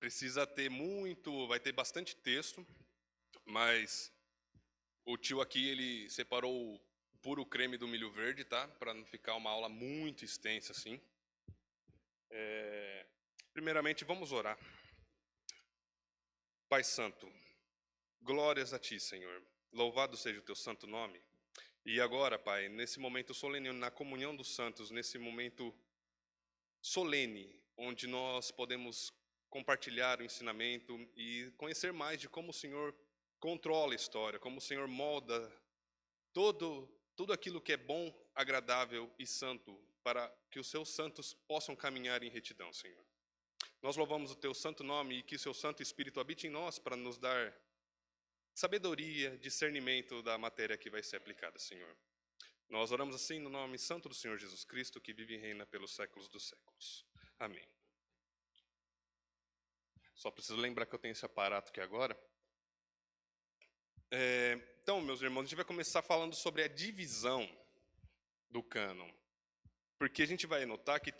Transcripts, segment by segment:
precisa ter vai ter bastante texto, mas o tio aqui, ele separou o puro creme do milho verde, tá? Para não ficar uma aula muito extensa assim. Primeiramente, vamos orar. Pai Santo, glórias a Ti, Senhor. Louvado seja o Teu santo nome. E agora, Pai, nesse momento solene, na comunhão dos santos, nesse momento solene, onde nós podemos compartilhar o ensinamento e conhecer mais de como o Senhor controla a história, como o Senhor molda tudo aquilo que é bom, agradável e santo, para que os Seus santos possam caminhar em retidão, Senhor. Nós louvamos o Teu santo nome e que o Seu Santo Espírito habite em nós para nos dar sabedoria, discernimento da matéria que vai ser aplicada, Senhor. Nós oramos assim no nome santo do Senhor Jesus Cristo, que vive e reina pelos séculos dos séculos. Amém. Só preciso lembrar que eu tenho esse aparato aqui agora. Então, meus irmãos, a gente vai começar falando sobre a divisão do cânon. Porque a gente vai notar que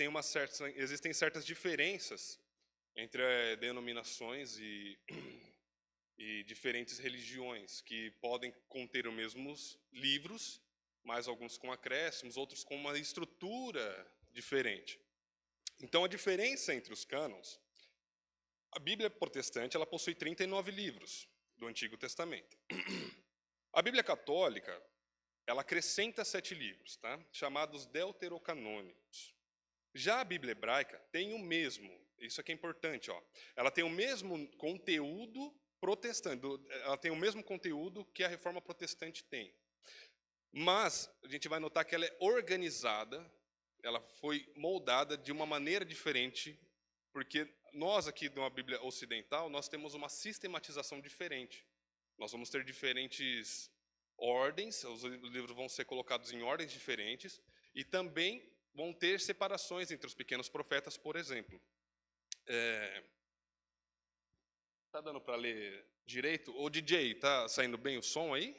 existem certas diferenças entre denominações e diferentes religiões, que podem conter os mesmos livros, mas alguns com acréscimos, outros com uma estrutura diferente. Então, a diferença entre os cânons, a Bíblia protestante, ela possui 39 livros do Antigo Testamento. A Bíblia católica, ela acrescenta 7 livros, tá? Chamados deuterocanônicos. Já a Bíblia hebraica tem o mesmo, isso aqui é importante, ó. Ela tem o mesmo conteúdo protestante, ela tem o mesmo conteúdo que a Reforma Protestante tem. Mas a gente vai notar que ela é organizada, ela foi moldada de uma maneira diferente, porque nós aqui de uma Bíblia ocidental, nós temos uma sistematização diferente. Nós vamos ter diferentes ordens, os livros vão ser colocados em ordens diferentes, e também vão ter separações entre os pequenos profetas, por exemplo. Tá dando para ler direito? Ô DJ, tá saindo bem o som aí?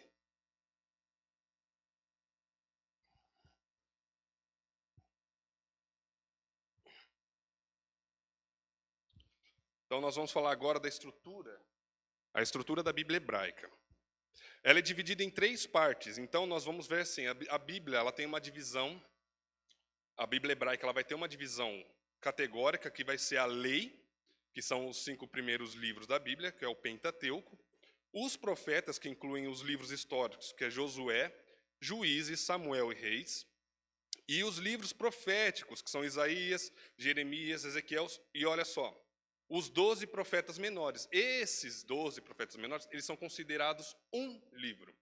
Então nós vamos falar agora da estrutura, a estrutura da Bíblia hebraica. Ela é dividida em 3 partes, então nós vamos ver assim, a Bíblia ela tem uma divisão, a Bíblia hebraica ela vai ter uma divisão categórica, que vai ser a lei, que são os 5 primeiros livros da Bíblia, que é o Pentateuco, os profetas, que incluem os livros históricos, que é Josué, Juízes, Samuel e Reis, e os livros proféticos, que são Isaías, Jeremias, Ezequiel, e olha só, os 12 profetas menores. Esses 12 profetas menores, eles são considerados um livro.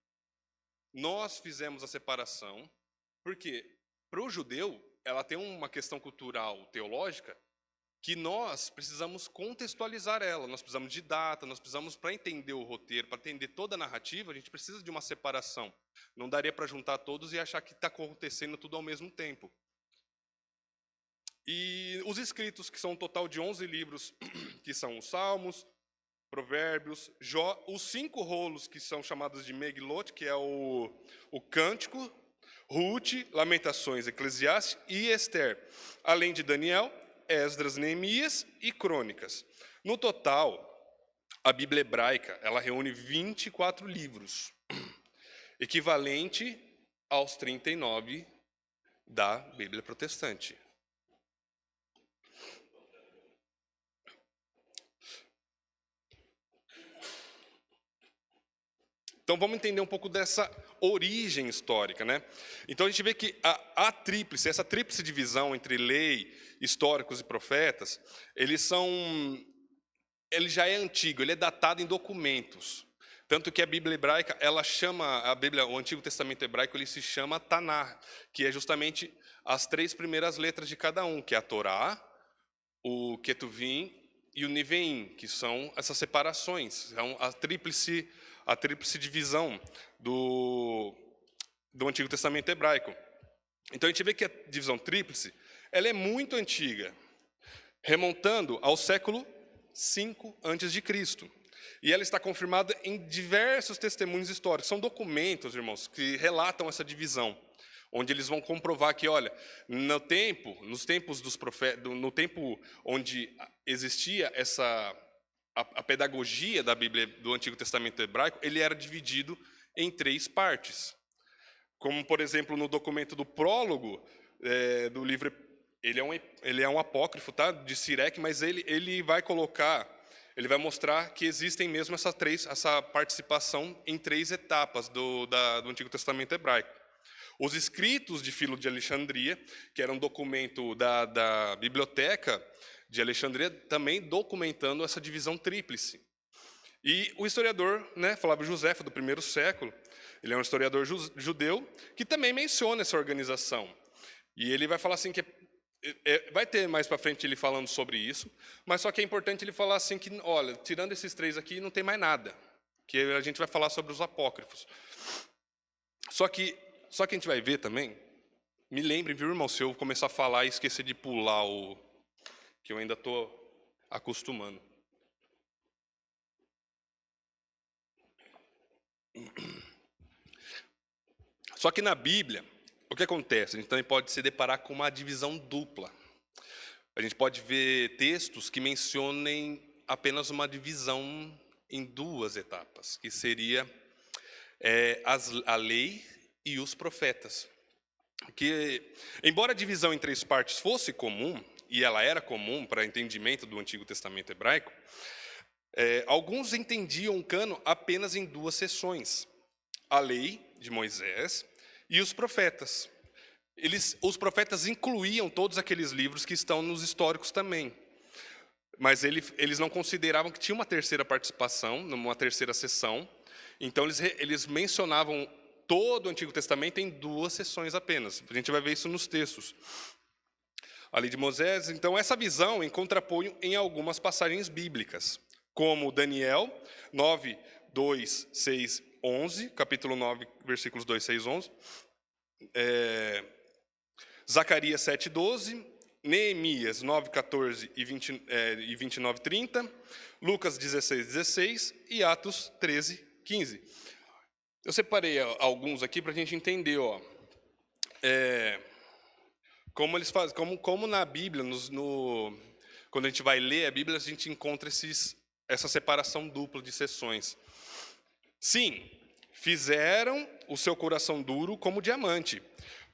Nós fizemos a separação, porque para o judeu, ela tem uma questão cultural, teológica, que nós precisamos contextualizar ela, nós precisamos de data, nós precisamos, para entender o roteiro, para entender toda a narrativa, a gente precisa de uma separação. Não daria para juntar todos e achar que está acontecendo tudo ao mesmo tempo. E os escritos, que são um total de 11 livros, que são os Salmos, Provérbios, Jó, os 5 rolos, que são chamados de Megilot, que é o Cântico, Ruth, Lamentações, Eclesiastes e Esther, além de Daniel, Esdras, Neemias e Crônicas. No total, a Bíblia hebraica ela reúne 24 livros, equivalente aos 39 da Bíblia protestante. Então vamos entender um pouco dessa origem histórica, né? Então a gente vê que essa tríplice divisão entre lei, históricos e profetas, ele já é antigo, ele é datado em documentos. Tanto que a Bíblia hebraica, o Antigo Testamento hebraico, ele se chama Taná, que é justamente as 3 primeiras letras de cada um, que é a Torá, o Ketuvim e o Niveim, que são essas separações, são a tríplice divisão do Antigo Testamento hebraico. Então a gente vê que a divisão tríplice ela é muito antiga, remontando ao século V a.C. E ela está confirmada em diversos testemunhos históricos. São documentos, irmãos, que relatam essa divisão, onde eles vão comprovar que, olha, nos tempos dos profetas, no tempo onde existia a pedagogia da Bíblia do Antigo Testamento hebraico, ele era dividido em 3 partes. Como, por exemplo, no documento do prólogo do livro, ele é um apócrifo, tá, de Sirach, mas ele vai mostrar que existem mesmo essa participação em 3 etapas do Antigo Testamento hebraico. Os escritos de Filo de Alexandria, que era um documento da biblioteca de Alexandria, também documentando essa divisão tríplice. E o historiador, né, Flávio Joséfo, do primeiro século, ele é um historiador judeu, que também menciona essa organização. E ele vai falar assim que vai ter mais para frente ele falando sobre isso, mas só que é importante ele falar assim que, olha, tirando esses 3 aqui, não tem mais nada, que a gente vai falar sobre os apócrifos. Só que a gente vai ver também, me lembrem, viu, irmão, se eu começar a falar e esquecer de pular que eu ainda estou acostumando. Só que na Bíblia, o que acontece? A gente também pode se deparar com uma divisão dupla. A gente pode ver textos que mencionem apenas uma divisão em 2 etapas, que seria a lei e os profetas. Que, embora a divisão em 3 partes fosse comum, e ela era comum para entendimento do Antigo Testamento hebraico, alguns entendiam o cano apenas em 2 seções: a lei de Moisés e os profetas. Os profetas incluíam todos aqueles livros que estão nos históricos também, mas eles não consideravam que tinha uma terceira participação, uma terceira seção. Então eles mencionavam todo o Antigo Testamento em 2 seções apenas. A gente vai ver isso nos textos. A lei de Moisés, então, essa visão encontra apoio em algumas passagens bíblicas, como Daniel 9, 2, 6, 11, capítulo 9, versículos 2, 6, 11, Zacarias 7, 12, Neemias 9, 14 e 29, 30, Lucas 16, 16 e Atos 13, 15. Eu separei alguns aqui para a gente entender, como eles fazem, como na Bíblia, quando a gente vai ler a Bíblia, a gente encontra essa separação dupla de seções. Sim, fizeram o seu coração duro como diamante,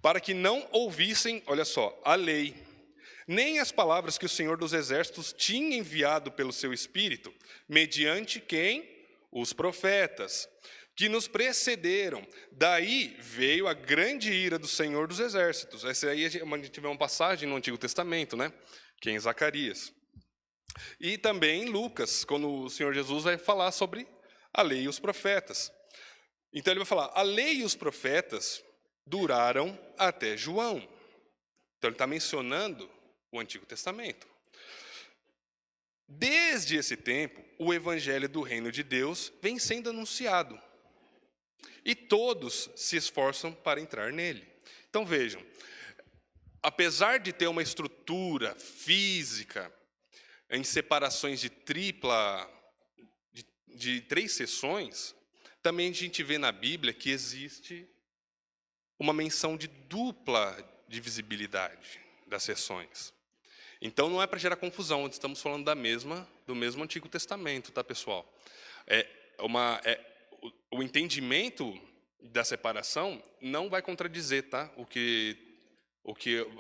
para que não ouvissem, olha só, a lei, nem as palavras que o Senhor dos Exércitos tinha enviado pelo seu Espírito, mediante quem? Os profetas, que nos precederam. Daí veio a grande ira do Senhor dos Exércitos. Essa aí a gente vê uma passagem no Antigo Testamento, né? Que é em Zacarias. E também em Lucas, quando o Senhor Jesus vai falar sobre a lei e os profetas. Então ele vai falar, a lei e os profetas duraram até João. Então ele está mencionando o Antigo Testamento. Desde esse tempo, o evangelho do reino de Deus vem sendo anunciado. E todos se esforçam para entrar nele. Então vejam, apesar de ter uma estrutura física em separações de de 3 seções, também a gente vê na Bíblia que existe uma menção de dupla divisibilidade das seções. Então não é para gerar confusão, estamos falando do mesmo Antigo Testamento, tá, pessoal? O entendimento da separação não vai contradizer, tá? O que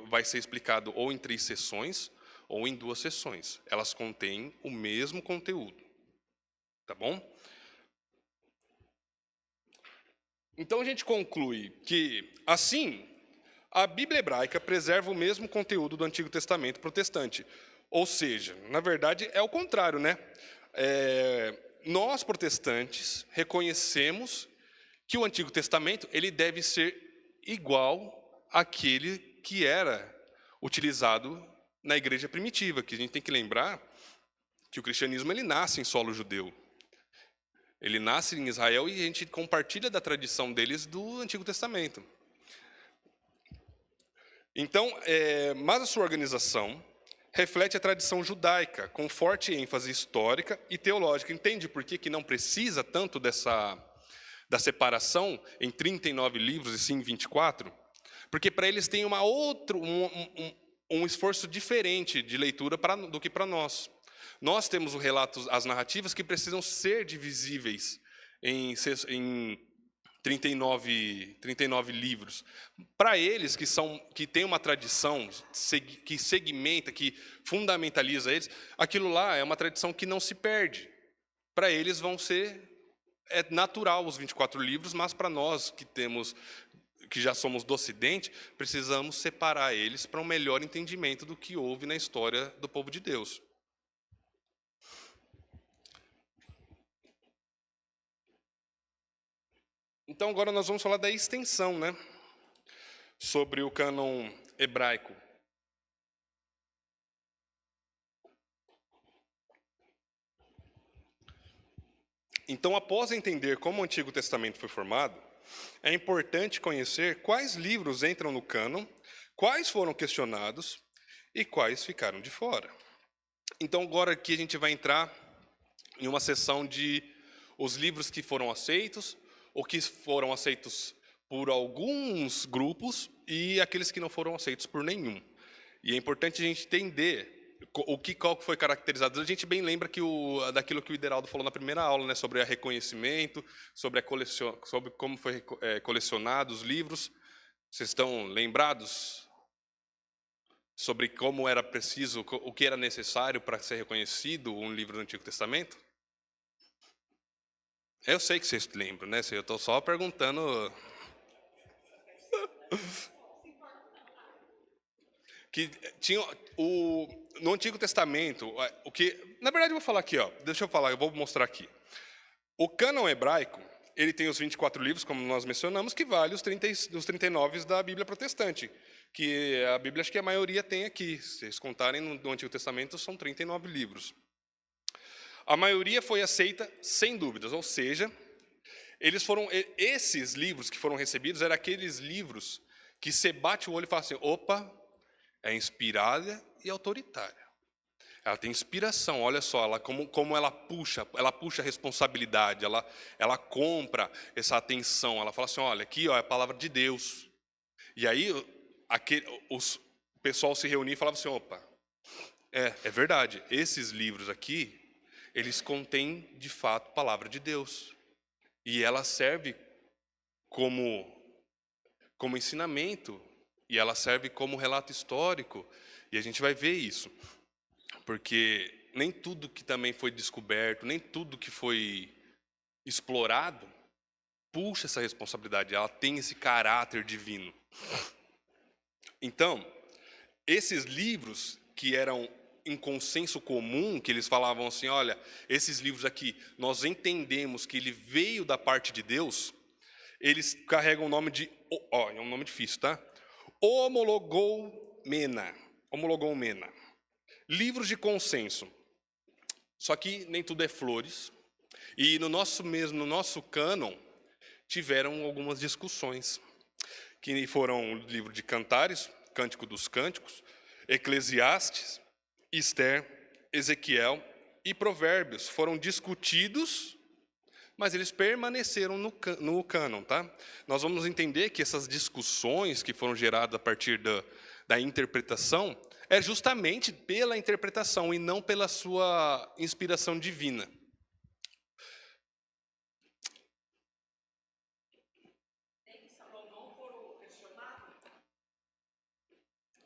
vai ser explicado ou em 3 seções ou em 2 seções. Elas contêm o mesmo conteúdo, tá bom? Então a gente conclui que, assim, a Bíblia hebraica preserva o mesmo conteúdo do Antigo Testamento protestante. Ou seja, na verdade é o contrário, né? Nós protestantes reconhecemos que o Antigo Testamento ele deve ser igual àquele que era utilizado na igreja primitiva, que a gente tem que lembrar que o cristianismo ele nasce em solo judeu. Ele nasce em Israel e a gente compartilha da tradição deles do Antigo Testamento. Então, mas a sua organização reflete a tradição judaica, com forte ênfase histórica e teológica. Entende por que não precisa tanto da separação em 39 livros e sim em 24? Porque para eles tem um esforço diferente de leitura do que para nós. Nós temos o relato, as narrativas que precisam ser divisíveis em 39 livros. Para eles que têm uma tradição que segmenta, que fundamentaliza eles, aquilo lá é uma tradição que não se perde. Para eles é natural os 24 livros, mas para nós que já somos do Ocidente, precisamos separar eles para um melhor entendimento do que houve na história do povo de Deus. Então, agora nós vamos falar da extensão, né? Sobre o cânon hebraico. Então, após entender como o Antigo Testamento foi formado, é importante conhecer quais livros entram no cânon, quais foram questionados e quais ficaram de fora. Então, agora aqui a gente vai entrar em uma seção de os livros que foram aceitos, ou que foram aceitos por alguns grupos, e aqueles que não foram aceitos por nenhum. E é importante a gente entender qual foi caracterizado. A gente bem lembra daquilo que o Ideraldo falou na primeira aula, né, sobre o reconhecimento, sobre como foi colecionado os livros. Vocês estão lembrados sobre como era preciso, o que era necessário para ser reconhecido um livro do Antigo Testamento? Eu sei que vocês lembram, né? Eu estou só perguntando. Que tinha no Antigo Testamento, na verdade eu vou falar aqui, ó. Deixa eu falar, eu vou mostrar aqui. O cânon hebraico, ele tem os 24 livros, como nós mencionamos, que vale os 39 da Bíblia protestante, que a Bíblia acho que a maioria tem aqui. Se vocês contarem no Antigo Testamento, são 39 livros. A maioria foi aceita sem dúvidas, ou seja, esses livros que foram recebidos eram aqueles livros que você bate o olho e fala assim, opa, é inspirada e autoritária. Ela tem inspiração, olha só, como ela puxa a responsabilidade, ela compra essa atenção, ela fala assim, olha, aqui ó, é a palavra de Deus. E aí o pessoal se reunia e falava assim, opa, é verdade, esses livros aqui, eles contêm, de fato, a palavra de Deus. E ela serve como ensinamento, e ela serve como relato histórico, e a gente vai ver isso. Porque nem tudo que também foi descoberto, nem tudo que foi explorado, puxa essa responsabilidade, ela tem esse caráter divino. Então, esses livros que eram em consenso comum, que eles falavam assim, olha, esses livros aqui, nós entendemos que ele veio da parte de Deus, eles carregam o nome de, é um nome difícil, tá? Homologoumena. Livros de consenso. Só que nem tudo é flores. E no nosso cânon, tiveram algumas discussões, que foram o livro de Cantares, Cântico dos Cânticos, Eclesiastes, Esther, Ezequiel e Provérbios. Foram discutidos, mas eles permaneceram no cânon, tá? Nós vamos entender que essas discussões que foram geradas a partir da interpretação é justamente pela interpretação e não pela sua inspiração divina.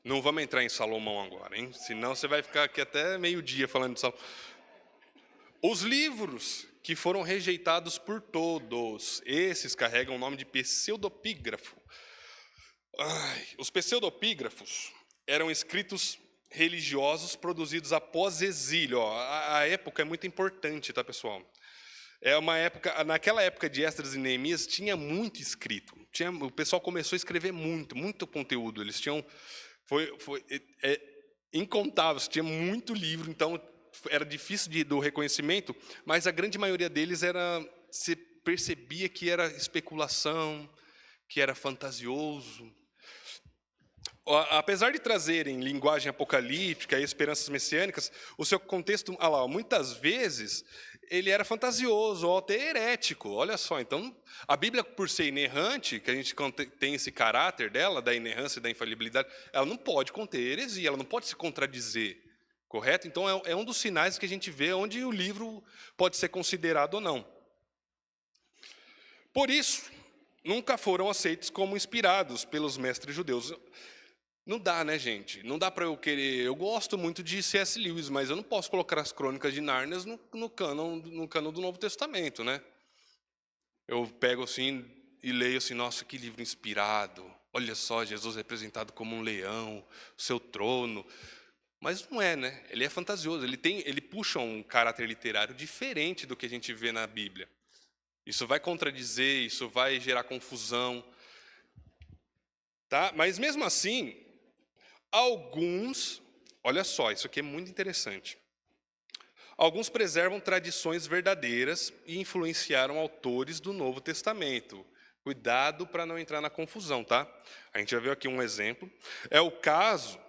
Não vamos entrar em Salomão agora, hein? Senão você vai ficar aqui até meio-dia falando de Salomão. Os livros que foram rejeitados por todos, esses carregam o nome de pseudopígrafo. Os pseudopígrafos eram escritos religiosos produzidos após exílio. A época é muito importante, tá, pessoal? É uma época, naquela época de Esdras e Neemias, tinha muito escrito. O pessoal começou a escrever muito conteúdo. Eles tinham incontáveis, tinha muito livro, então era difícil do reconhecimento, mas a grande maioria deles se percebia que era especulação, que era fantasioso. Apesar de trazerem linguagem apocalíptica e esperanças messiânicas, o seu contexto, muitas vezes, ele era fantasioso ou até herético. Olha só, então, a Bíblia, por ser inerrante, que a gente tem esse caráter dela, da inerrância e da infalibilidade, ela não pode conter heresia, ela não pode se contradizer Correto? Então, é um dos sinais que a gente vê onde o livro pode ser considerado ou não. Por isso, nunca foram aceitos como inspirados pelos mestres judeus. Não dá, né, gente? Não dá para eu querer... Eu gosto muito de C.S. Lewis, mas eu não posso colocar as Crônicas de Nárnia no cânon do Novo Testamento, né? Eu pego assim e leio assim, nossa, que livro inspirado. Olha só, Jesus representado como um leão, seu trono. Mas não é, né? Ele é fantasioso, ele puxa um caráter literário diferente do que a gente vê na Bíblia. Isso vai contradizer, isso vai gerar confusão. Tá? Mas mesmo assim, alguns, olha só, isso aqui é muito interessante. Alguns preservam tradições verdadeiras e influenciaram autores do Novo Testamento. Cuidado para não entrar na confusão, tá? A gente já viu aqui um exemplo. É o caso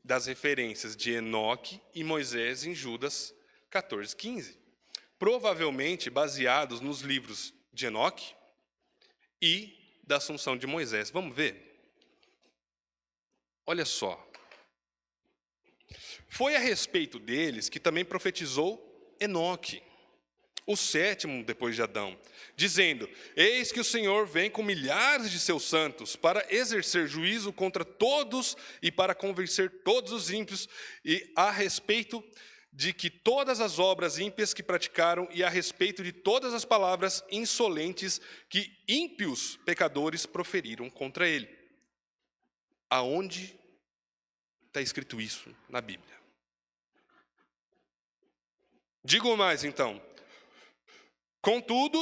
das referências de Enoque e Moisés em Judas 14:15. Provavelmente baseados nos livros de Enoque e da Assunção de Moisés. Vamos ver? Olha só. Foi a respeito deles que também profetizou Enoque, o sétimo depois de Adão, dizendo: eis que o Senhor vem com milhares de seus santos para exercer juízo contra todos e para convencer todos os ímpios, e a respeito de que todas as obras ímpias que praticaram e a respeito de todas as palavras insolentes que ímpios pecadores proferiram contra ele. Aonde está escrito isso na Bíblia? Digo mais, então. Contudo,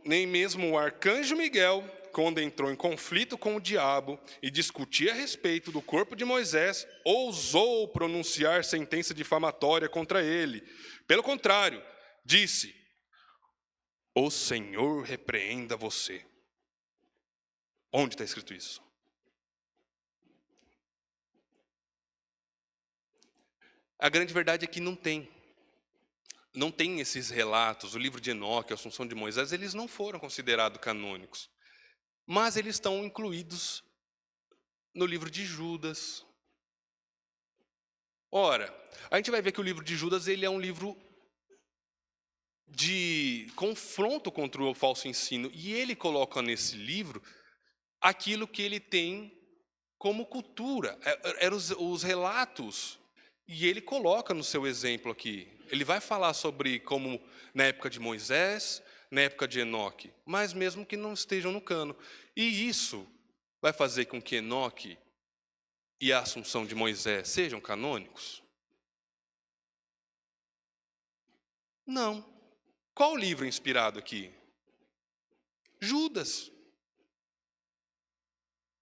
nem mesmo o arcanjo Miguel, quando entrou em conflito com o diabo e discutia a respeito do corpo de Moisés, ousou pronunciar sentença difamatória contra ele. Pelo contrário, disse: o Senhor repreenda você. Onde está escrito isso? A grande verdade é que não tem. Não tem esses relatos. O livro de Enoque, a Assunção de Moisés, eles não foram considerados canônicos. Mas eles estão incluídos no livro de Judas. Ora, a gente vai ver que o livro de Judas ele é um livro de confronto contra o falso ensino. E ele coloca nesse livro aquilo que ele tem como cultura. Eram os relatos. E ele coloca no seu exemplo aqui. Ele vai falar sobre como na época de Moisés, na época de Enoque, mas mesmo que não estejam no cano. E isso vai fazer com que Enoque e a Assunção de Moisés sejam canônicos? Não. Qual livro é inspirado aqui? Judas.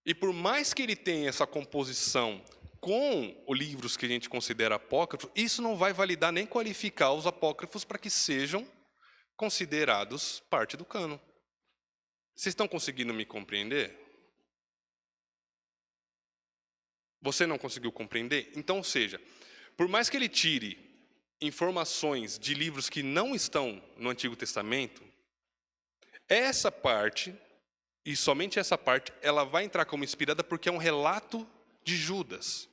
E por mais que ele tenha essa composição com os livros que a gente considera apócrifos, isso não vai validar nem qualificar os apócrifos para que sejam considerados parte do cânon. Vocês estão conseguindo me compreender? Você não conseguiu compreender? Então, ou seja, por mais que ele tire informações de livros que não estão no Antigo Testamento, essa parte, e somente essa parte, ela vai entrar como inspirada porque é um relato de Judas.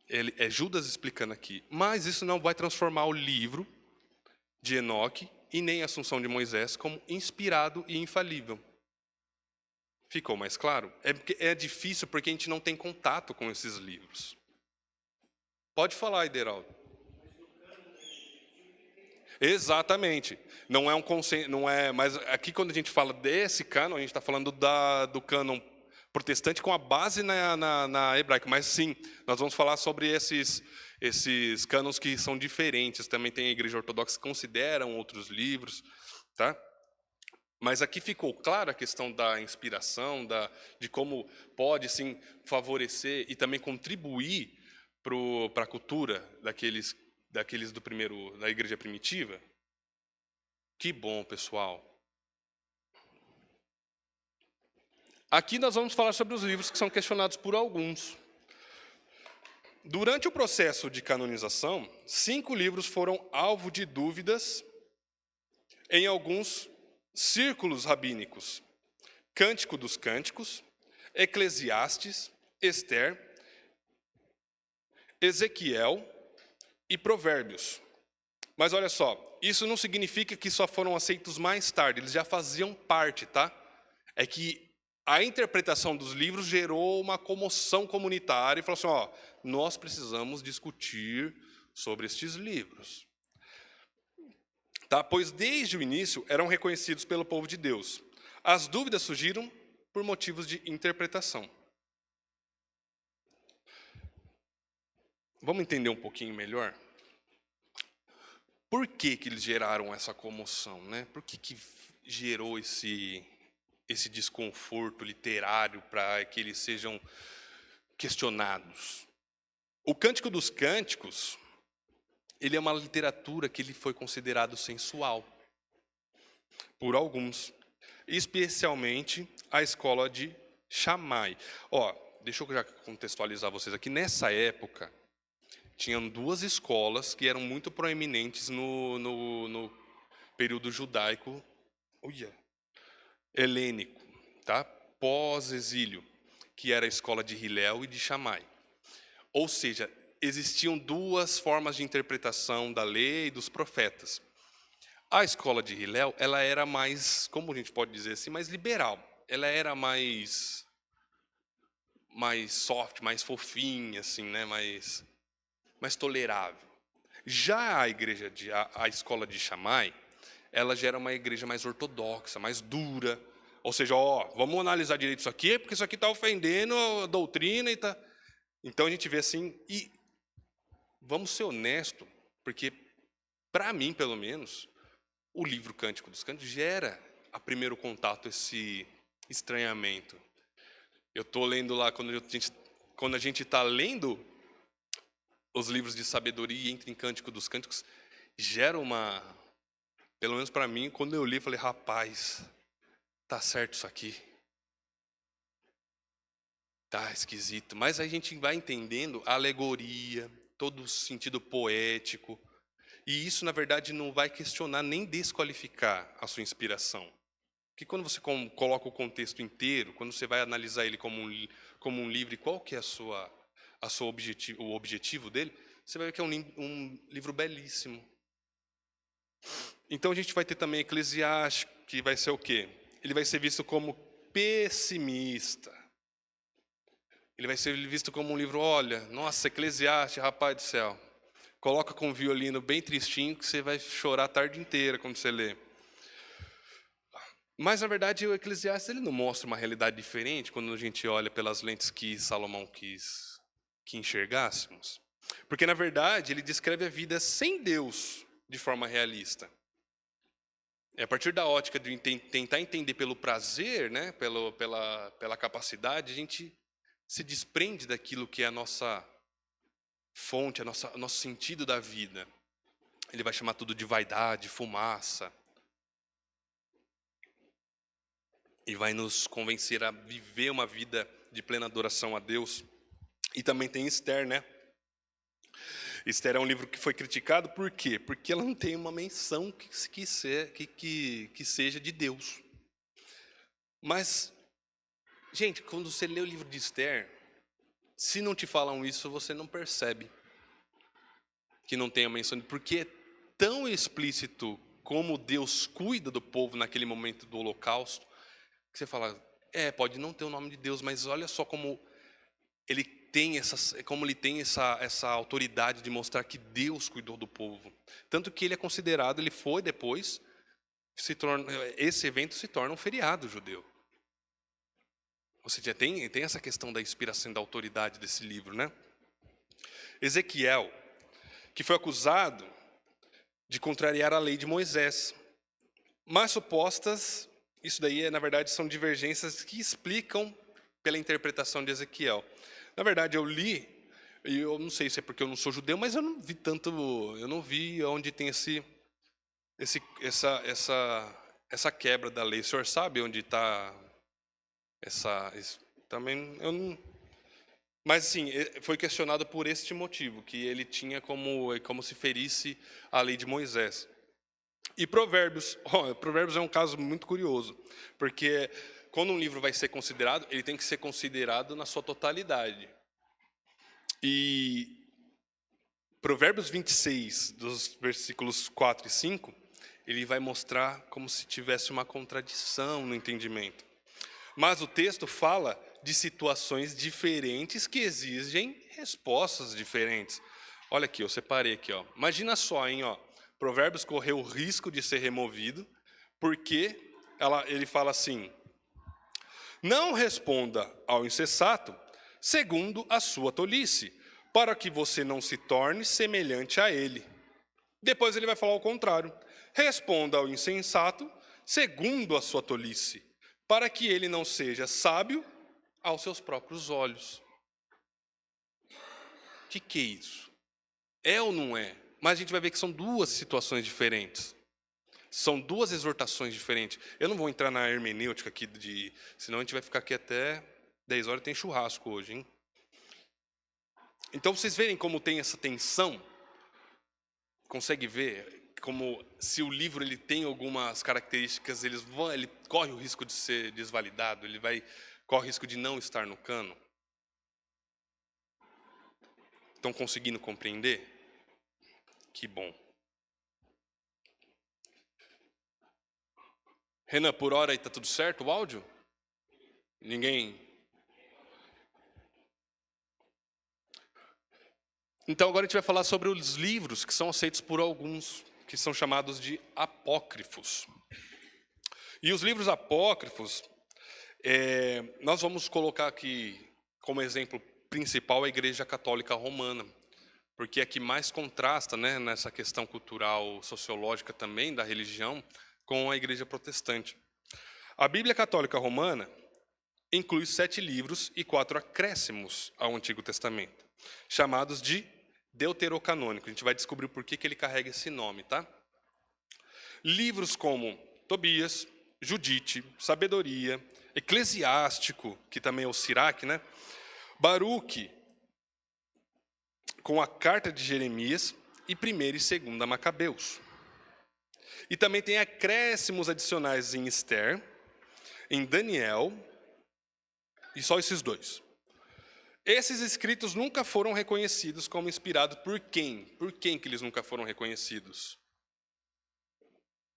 É Judas explicando aqui. Mas isso não vai transformar o livro de Enoque e nem a Assunção de Moisés como inspirado e infalível. Ficou mais claro? É difícil porque a gente não tem contato com esses livros. Pode falar, Ideraldo. Exatamente. Não é um consenso, não é, mas aqui quando a gente fala desse cânon, a gente está falando do cânon protestante com a base na hebraica. Mas sim, nós vamos falar sobre esses cânones que são diferentes. Também tem a Igreja Ortodoxa que consideram outros livros, tá? Mas aqui ficou clara a questão da inspiração, de como pode sim favorecer e também contribuir para a cultura daqueles da igreja primitiva. Que bom, pessoal. Aqui nós vamos falar sobre os livros que são questionados por alguns. Durante o processo de canonização, 5 livros foram alvo de dúvidas em alguns círculos rabínicos: Cântico dos Cânticos, Eclesiastes, Esther, Ezequiel, e Provérbios. Mas olha só, isso não significa que só foram aceitos mais tarde, eles já faziam parte, tá? É que a interpretação dos livros gerou uma comoção comunitária e falou assim, ó, nós precisamos discutir sobre estes livros. Tá? Pois desde o início eram reconhecidos pelo povo de Deus. As dúvidas surgiram por motivos de interpretação. Vamos entender um pouquinho melhor? Por que eles geraram essa comoção, né? Por que gerou esse desconforto literário para que eles sejam questionados? O Cântico dos Cânticos, ele é uma literatura que ele foi considerado sensual por alguns, especialmente a escola de Shammai. Ó, deixa eu já contextualizar vocês aqui. Nessa época, tinham duas escolas que eram muito proeminentes no período judaico, helênico, tá? Pós-exílio, que era a escola de Hillel e de Shammai. Ou seja, existiam duas formas de interpretação da lei e dos profetas. A escola de Hillel, ela era mais, como a gente pode dizer assim, mais liberal. Ela era mais soft, mais fofinha, assim, né? Mais tolerável. Já a escola de Shammai, ela já era uma igreja mais ortodoxa, mais dura. Ou seja, ó, vamos analisar direito isso aqui, porque isso aqui está ofendendo a doutrina e tá. Então a gente vê assim, e vamos ser honestos, porque para mim, pelo menos, o livro Cântico dos Cânticos gera a primeiro contato esse estranhamento. Eu estou lendo lá quando a gente está lendo os livros de sabedoria e entra em Cântico dos Cânticos, gera uma, pelo menos para mim, quando eu li, falei, rapaz, tá certo isso aqui. Tá esquisito. Mas a gente vai entendendo a alegoria, todo o sentido poético. E isso, na verdade, não vai questionar nem desqualificar a sua inspiração. Porque quando você coloca o contexto inteiro, quando você vai analisar ele como um livro, e qual que é o objetivo dele, você vai ver que é um livro belíssimo. Então a gente vai ter também Eclesiastes, que vai ser o quê? Ele vai ser visto como pessimista. Ele vai ser visto como um livro, olha, nossa, Eclesiastes, rapaz do céu. Coloca com um violino bem tristinho que você vai chorar a tarde inteira quando você lê. Mas, na verdade, o Eclesiastes ele não mostra uma realidade diferente quando a gente olha pelas lentes que Salomão quis que enxergássemos. Porque, na verdade, ele descreve a vida sem Deus de forma realista. É a partir da ótica de tentar entender pelo prazer, né, pela capacidade, a gente se desprende daquilo que é a nossa fonte, o nosso sentido da vida. Ele vai chamar tudo de vaidade, fumaça. E vai nos convencer a viver uma vida de plena adoração a Deus. E também tem Esther, né? Esther é um livro que foi criticado, por quê? Porque ela não tem uma menção que seja de Deus. Mas, gente, quando você lê o livro de Esther, se não te falam isso, você não percebe que não tem a menção, porque é tão explícito como Deus cuida do povo naquele momento do holocausto, que você fala, pode não ter o nome de Deus, mas olha só como ele tem essa autoridade de mostrar que Deus cuidou do povo. Tanto que ele é considerado, ele foi depois, esse evento se torna um feriado judeu. Ou seja, tem essa questão da inspiração e da autoridade desse livro, né? Ezequiel, que foi acusado de contrariar a lei de Moisés. Mas supostas, isso daí, na verdade, são divergências que explicam pela interpretação de Ezequiel. Na verdade, eu li, e eu não sei se é porque eu não sou judeu, mas eu não vi onde tem essa quebra da lei. O senhor sabe onde está também eu não. Mas assim, foi questionado por este motivo, que ele tinha como se ferisse a lei de Moisés. E Provérbios, Provérbios é um caso muito curioso, porque quando um livro vai ser considerado, ele tem que ser considerado na sua totalidade. E Provérbios 26, dos versículos 4 e 5, ele vai mostrar como se tivesse uma contradição no entendimento. Mas o texto fala de situações diferentes que exigem respostas diferentes. Olha aqui, eu separei aqui, ó. Imagina só, hein, ó. Provérbios correu o risco de ser removido, porque ele fala assim: não responda ao insensato segundo a sua tolice, para que você não se torne semelhante a ele. Depois ele vai falar o contrário. Responda ao insensato segundo a sua tolice, para que ele não seja sábio aos seus próprios olhos. O que é isso? É ou não é? Mas a gente vai ver que são duas situações diferentes. São duas exortações diferentes. Eu não vou entrar na hermenêutica aqui, senão a gente vai ficar aqui até 10 horas e tem churrasco hoje, hein? Então, vocês verem como tem essa tensão? Consegue ver como se o livro ele tem algumas características, ele corre o risco de ser desvalidado, corre o risco de não estar no cano? Estão conseguindo compreender? Que bom. Renan, por hora aí tá tudo certo o áudio? Ninguém? Então agora a gente vai falar sobre os livros que são aceitos por alguns, que são chamados de apócrifos. E os livros apócrifos, nós vamos colocar aqui como exemplo principal a Igreja Católica Romana, porque é que mais contrasta, né, nessa questão cultural, sociológica também da religião, com a Igreja Protestante. A Bíblia Católica Romana inclui 7 livros e 4 acréscimos ao Antigo Testamento, chamados de deuterocanônico. A gente vai descobrir por que ele carrega esse nome, tá? Livros como Tobias, Judite, Sabedoria, Eclesiástico, que também é o Siraque, né? Baruque, com a carta de Jeremias, e 1ª e 2ª Macabeus. E também tem acréscimos adicionais em Esther, em Daniel, e só esses 2. Esses escritos nunca foram reconhecidos como inspirados por quem? Por quem que eles nunca foram reconhecidos?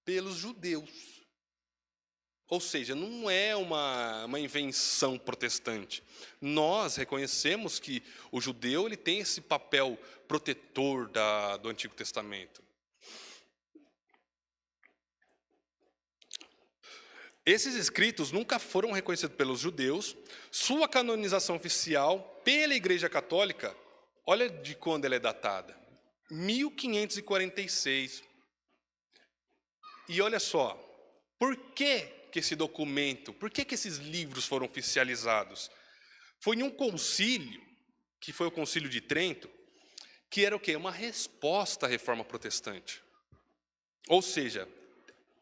Pelos judeus. Ou seja, não é uma invenção protestante. Nós reconhecemos que o judeu ele tem esse papel protetor do Antigo Testamento. Esses escritos nunca foram reconhecidos pelos judeus. Sua canonização oficial pela Igreja Católica, olha de quando ela é datada. 1546. E olha só, por que esse documento, por que esses livros foram oficializados? Foi em um concílio, que foi o Concílio de Trento, que era o quê? Uma resposta à Reforma Protestante. Ou seja,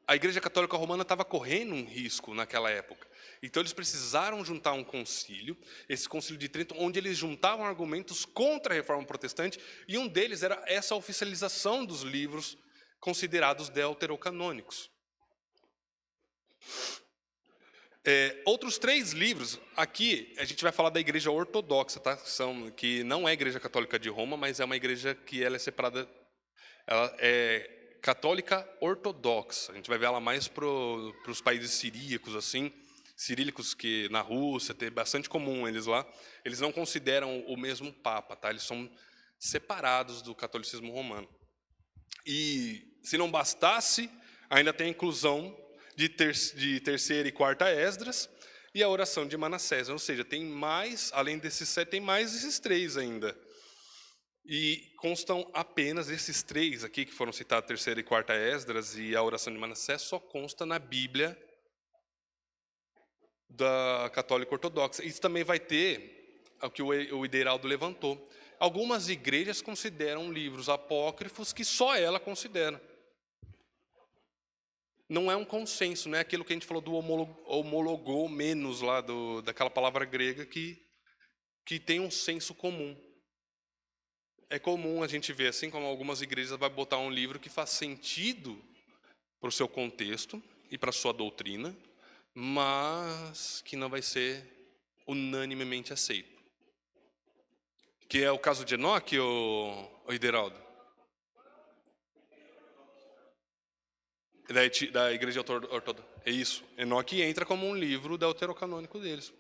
a Igreja Católica Romana estava correndo um risco naquela época. Então eles precisaram juntar um concílio, esse Concílio de Trento, onde eles juntavam argumentos contra a Reforma Protestante, e um deles era essa oficialização dos livros considerados deuterocanônicos. Outros 3 livros, aqui a gente vai falar da Igreja Ortodoxa, tá? Que não é a Igreja Católica de Roma, mas é uma igreja que ela é separada, ela é católica ortodoxa. A gente vai ver ela mais para os países siríacos, assim, cirílicos, que na Rússia tem bastante comum eles lá. Eles não consideram o mesmo Papa, tá? Eles são separados do catolicismo romano. E se não bastasse, ainda tem a inclusão de 3ª e 4ª Esdras e a oração de Manassés. Ou seja, tem mais, além desses 7, tem mais esses 3 ainda. E constam apenas esses 3 aqui, que foram citados, 3ª e 4ª Esdras e a oração de Manassés, só consta na Bíblia da Católica Ortodoxa. Isso também vai ter o que o Ideraldo levantou. Algumas igrejas consideram livros apócrifos que só ela considera. Não é um consenso, não é aquilo que a gente falou do homologou menos lá, daquela palavra grega que tem um senso comum. É comum a gente ver, assim como algumas igrejas vai botar um livro que faz sentido para o seu contexto e para a sua doutrina, mas que não vai ser unanimemente aceito. Que é o caso de Enoque, O Ideraldo. Da Igreja Ortodoxa. É isso. Enoque entra como um livro deuterocanônico deles.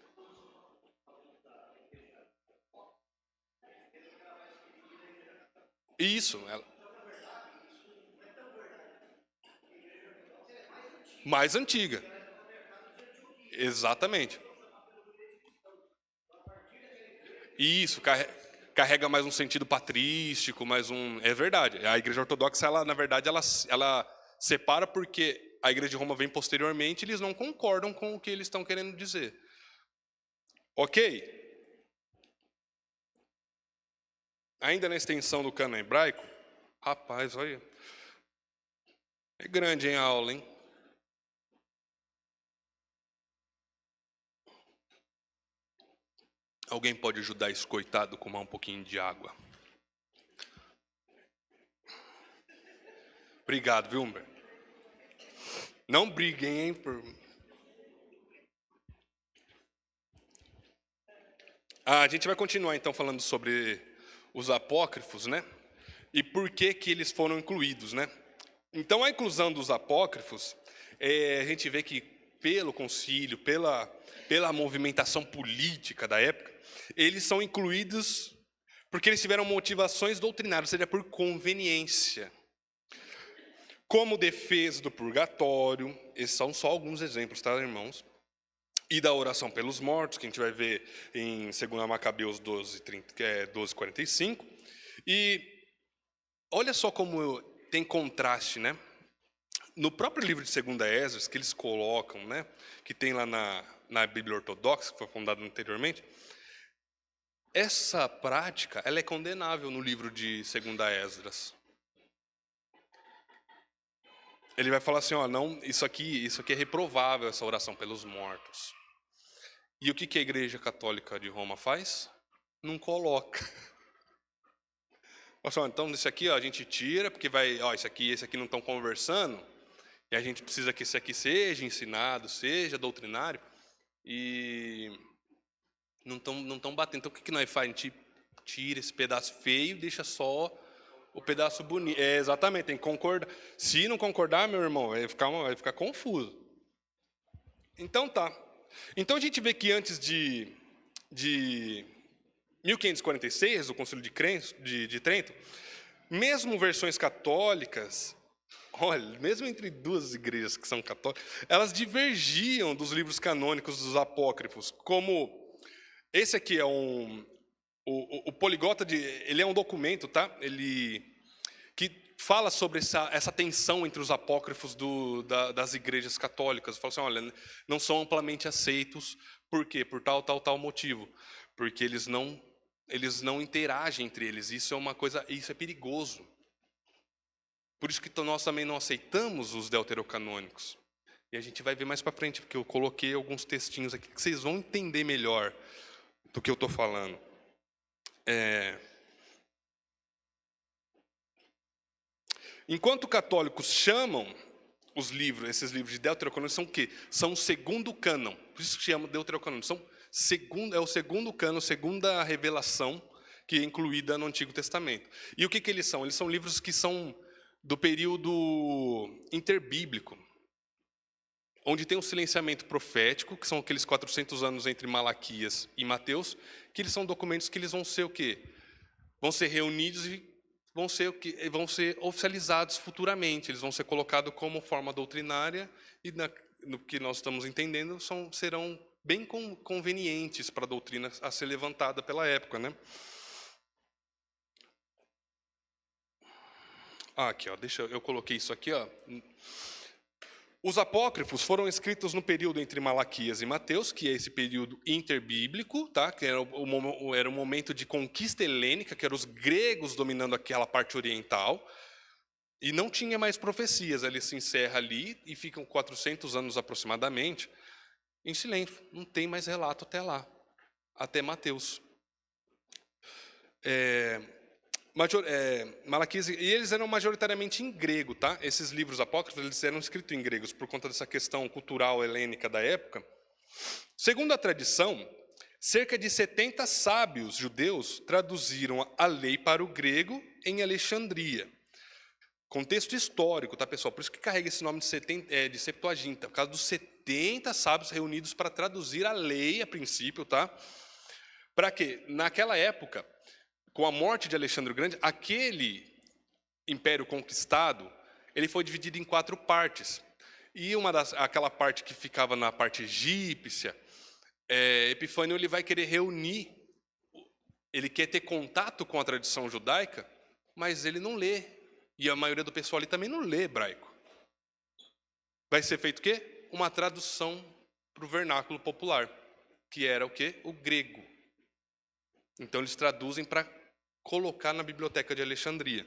Isso. Mais antiga. Exatamente. Isso, carrega mais um sentido patrístico, mais um... É verdade. A Igreja Ortodoxa, ela, na verdade, ela separa porque a Igreja de Roma vem posteriormente e eles não concordam com o que eles estão querendo dizer. Ok? Ainda na extensão do cânon hebraico, rapaz, olha... É grande, hein, a aula, hein? Alguém pode ajudar esse coitado a tomar um pouquinho de água? Obrigado, viu, Humber? Não briguem, hein? A gente vai continuar, então, falando sobre os apócrifos, né? E por que eles foram incluídos, né? Então, a inclusão dos apócrifos, a gente vê que pelo concílio, pela movimentação política da época, eles são incluídos porque eles tiveram motivações doutrinárias, ou seja, por conveniência. Como defesa do purgatório, esses são só alguns exemplos, tá, irmãos? E da oração pelos mortos, que a gente vai ver em 2 Macabeus 12:45. E olha só como tem contraste, né? No próprio livro de 2 Esdras, que eles colocam, né? Que tem lá na Bíblia Ortodoxa, que foi fundada anteriormente, essa prática ela é condenável no livro de 2 Esdras. Ele vai falar assim, ó, não, isso aqui é reprovável, essa oração pelos mortos. E o que a Igreja Católica de Roma faz? Não coloca. Então, isso aqui ó, a gente tira, porque vai, ó, esse aqui não estão conversando, e a gente precisa que esse aqui seja ensinado, seja doutrinário, e não estão batendo. Então, o que nós fazemos? A gente tira esse pedaço feio e deixa só o pedaço bonito. Exatamente, tem que concordar. Se não concordar, meu irmão, vai ficar confuso. Então, tá. Então, a gente vê que antes de 1546, do Concílio de Trento, mesmo versões católicas, olha, mesmo entre duas igrejas que são católicas, elas divergiam dos livros canônicos dos apócrifos, como esse aqui é o Poliglota, ele é um documento, tá? Que fala sobre essa tensão entre os apócrifos das igrejas católicas. Fala assim, olha, não são amplamente aceitos, por quê? Por tal motivo. Porque eles não interagem entre eles, isso é perigoso. Por isso que nós também não aceitamos os deuterocanônicos. E a gente vai ver mais para frente, porque eu coloquei alguns textinhos aqui que vocês vão entender melhor do que eu estou falando. Enquanto católicos chamam esses livros de deuterocanônicos, são o quê? São o segundo cânon. Por isso que se chama deuterocanônicos. É o segundo cânon, segunda revelação que é incluída no Antigo Testamento. E o que eles são? Eles são livros que são do período interbíblico, onde tem um silenciamento profético, que são aqueles 400 anos entre Malaquias e Mateus, que eles são documentos que eles vão ser o quê? Vão ser reunidos e vão ser oficializados futuramente. Eles vão ser colocados como forma doutrinária e, no que nós estamos entendendo, serão bem convenientes para a doutrina a ser levantada pela época, né? Aqui, ó, eu coloquei isso aqui, ó. Os apócrifos foram escritos no período entre Malaquias e Mateus, que é esse período interbíblico, tá? Que era um momento de conquista helênica, que eram os gregos dominando aquela parte oriental, e não tinha mais profecias. Ele se encerra ali e ficam 400 anos aproximadamente em silêncio. Não tem mais relato até lá, até Mateus. Malaquias, e eles eram majoritariamente em grego, tá? Esses livros apócrifos eles eram escritos em gregos por conta dessa questão cultural helênica da época. Segundo a tradição, Cerca de 70 sábios judeus traduziram a lei para o grego em Alexandria. Contexto histórico, tá, pessoal? Por isso que carrega esse nome de Septuaginta, por causa dos 70 sábios reunidos para traduzir a lei, a princípio, tá? Para quê? Naquela época, com a morte de Alexandre o Grande, aquele império conquistado, ele foi dividido em 4 partes. E aquela parte que ficava na parte egípcia, Epifânio ele vai querer reunir, ele quer ter contato com a tradição judaica, mas ele não lê. E a maioria do pessoal ali também não lê hebraico. Vai ser feito o quê? Uma tradução para o vernáculo popular, que era o quê? O grego. Então eles traduzem para colocar na biblioteca de Alexandria.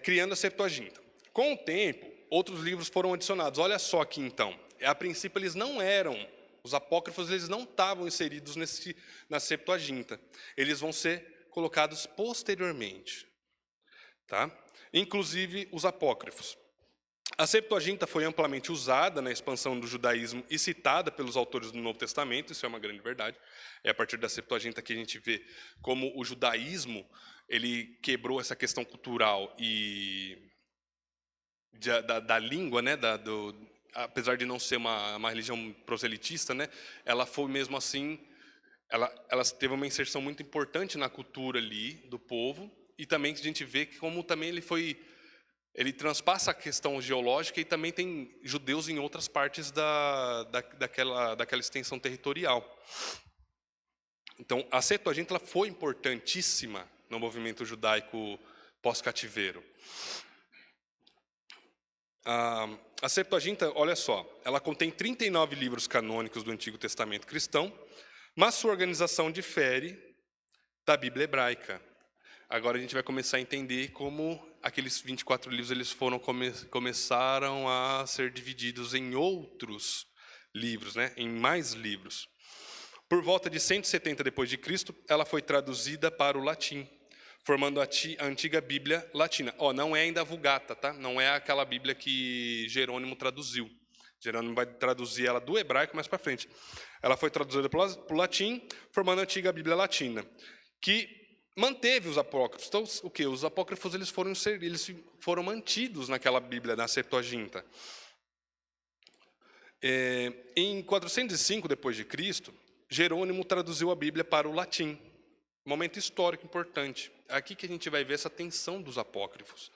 Criando a Septuaginta. Com o tempo, outros livros foram adicionados. Olha só aqui então. A princípio eles não eram, os apócrifos eles não estavam inseridos na Septuaginta. Eles vão ser colocados posteriormente. Tá? Inclusive os apócrifos. A Septuaginta foi amplamente usada na expansão do judaísmo e citada pelos autores do Novo Testamento, isso é uma grande verdade. É a partir da Septuaginta que a gente vê como o judaísmo ele quebrou essa questão cultural e da língua, né, apesar de não ser uma religião proselitista, né, ela foi mesmo assim, ela teve uma inserção muito importante na cultura ali do povo, e também a gente vê que como também ele transpassa a questão geológica e também tem judeus em outras partes daquela extensão territorial. Então, a Septuaginta ela foi importantíssima no movimento judaico pós-cativeiro. A Septuaginta, olha só, ela contém 39 livros canônicos do Antigo Testamento cristão, mas sua organização difere da Bíblia hebraica. Agora a gente vai começar a entender como aqueles 24 livros eles começaram a ser divididos em outros livros, né, em mais livros. Por volta de 170 depois de Cristo, ela foi traduzida para o latim, formando a antiga Bíblia latina. Não é ainda a Vulgata, tá? Não é aquela Bíblia que Jerônimo traduziu. Jerônimo vai traduzir ela do hebraico mais para frente. Ela foi traduzida para o latim, formando a antiga Bíblia latina, que manteve os apócrifos. Então, o que? Os apócrifos eles foram mantidos naquela Bíblia, na Septuaginta. Em 405 depois de Cristo, Jerônimo traduziu a Bíblia para o latim. Momento histórico importante. É aqui que a gente vai ver essa tensão dos apócrifos.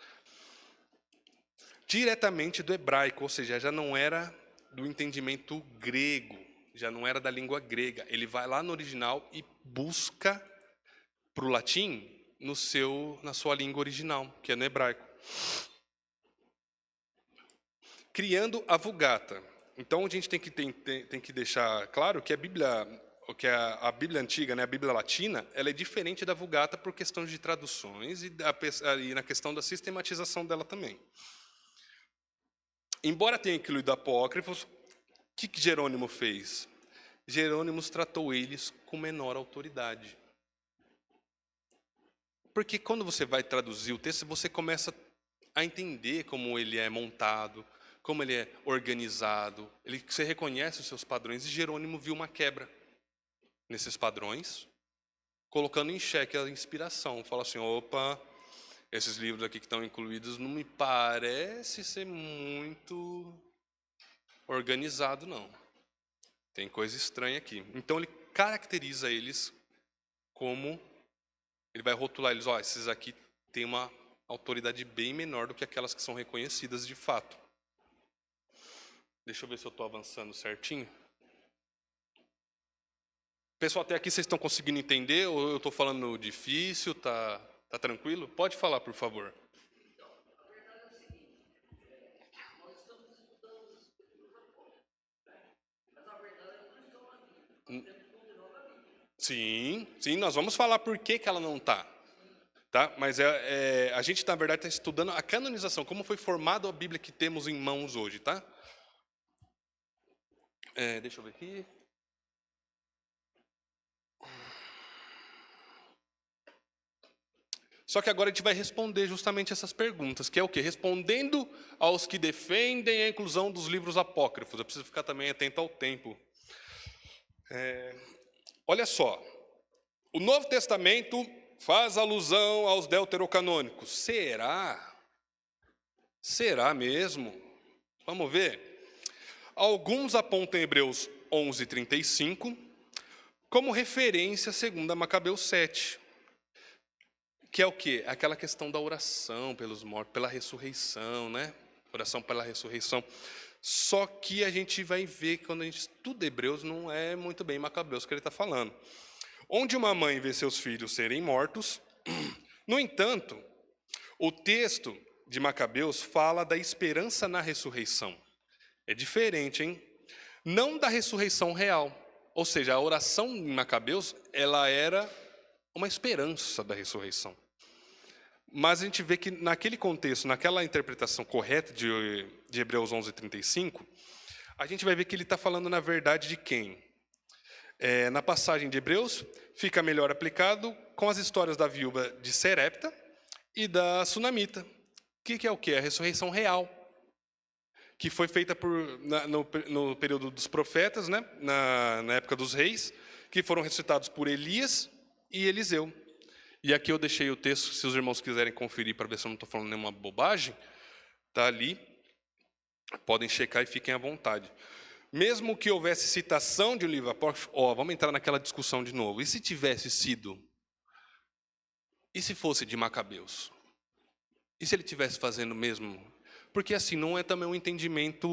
Diretamente do hebraico, ou seja, já não era do entendimento grego, já não era da língua grega. Ele vai lá no original e busca para o latim na sua língua original, que é no hebraico. Criando a Vulgata. Então a gente tem que deixar claro que a Bíblia antiga, né, a Bíblia latina, ela é diferente da Vulgata por questões de traduções e na questão da sistematização dela também. Embora tenha incluído apócrifos, o que Jerônimo fez? Jerônimo tratou eles com menor autoridade. Porque quando você vai traduzir o texto, você começa a entender como ele é montado, como ele é organizado, você reconhece os seus padrões, e Jerônimo viu uma quebra nesses padrões, colocando em xeque a inspiração. Fala assim, opa, esses livros aqui que estão incluídos não me parece ser muito organizado, não. Tem coisa estranha aqui. Então ele caracteriza eles como, ele vai rotular eles, esses aqui têm uma autoridade bem menor do que aquelas que são reconhecidas de fato. Deixa eu ver se eu estou avançando certinho. Pessoal, até aqui vocês estão conseguindo entender ou eu estou falando difícil? Tá tranquilo? Pode falar, por favor. Sim, nós vamos falar por que ela não está. Tá? Mas a gente, na verdade, está estudando a canonização, como foi formada a Bíblia que temos em mãos hoje. Tá? Deixa eu ver aqui. Só que agora a gente vai responder justamente essas perguntas, que é o quê? Respondendo aos que defendem a inclusão dos livros apócrifos. Eu preciso ficar também atento ao tempo. Olha só, o Novo Testamento faz alusão aos deuterocanônicos. Será? Será mesmo? Vamos ver. Alguns apontam Hebreus 11:35 como referência segundo a Macabeus 7. Que é o quê? Aquela questão da oração pelos mortos, pela ressurreição, né? Oração pela ressurreição. Só que a gente vai ver que quando a gente estuda Hebreus, não é muito bem Macabeus que ele está falando. Onde uma mãe vê seus filhos serem mortos. No entanto, o texto de Macabeus fala da esperança na ressurreição. É diferente, hein? Não da ressurreição real. Ou seja, a oração em Macabeus, ela era uma esperança da ressurreição. Mas a gente vê que naquele contexto, naquela interpretação correta de Hebreus 11:35, a gente vai ver que ele está falando na verdade de quem? Na passagem de Hebreus, fica melhor aplicado com as histórias da viúva de Serepta e da Sunamita. Que é o quê? A ressurreição real, que foi feita no período dos profetas, né? na época dos reis, que foram ressuscitados por Elias e Eliseu. E aqui eu deixei o texto, se os irmãos quiserem conferir para ver se eu não estou falando nenhuma bobagem, está ali, podem checar e fiquem à vontade. Mesmo que houvesse citação de um livro apócrifo, vamos entrar naquela discussão de novo. E se tivesse sido? E se fosse de Macabeus? E se ele estivesse fazendo mesmo? Porque assim, não é também um entendimento...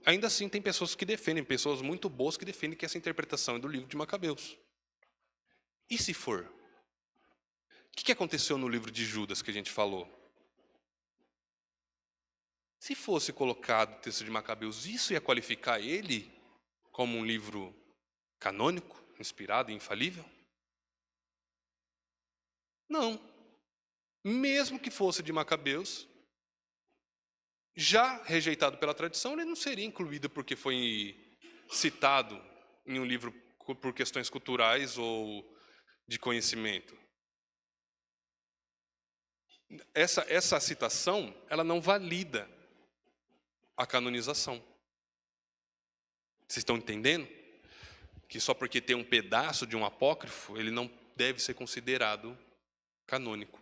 Ainda assim tem pessoas que defendem, pessoas muito boas que defendem que essa interpretação é do livro de Macabeus. E se for? O que aconteceu no livro de Judas que a gente falou? Se fosse colocado o texto de Macabeus, isso ia qualificar ele como um livro canônico, inspirado e infalível? Não. Mesmo que fosse de Macabeus, já rejeitado pela tradição, ele não seria incluído porque foi citado em um livro por questões culturais ou de conhecimento. Essa citação, ela não valida a canonização. Vocês estão entendendo? Que só porque tem um pedaço de um apócrifo, ele não deve ser considerado canônico.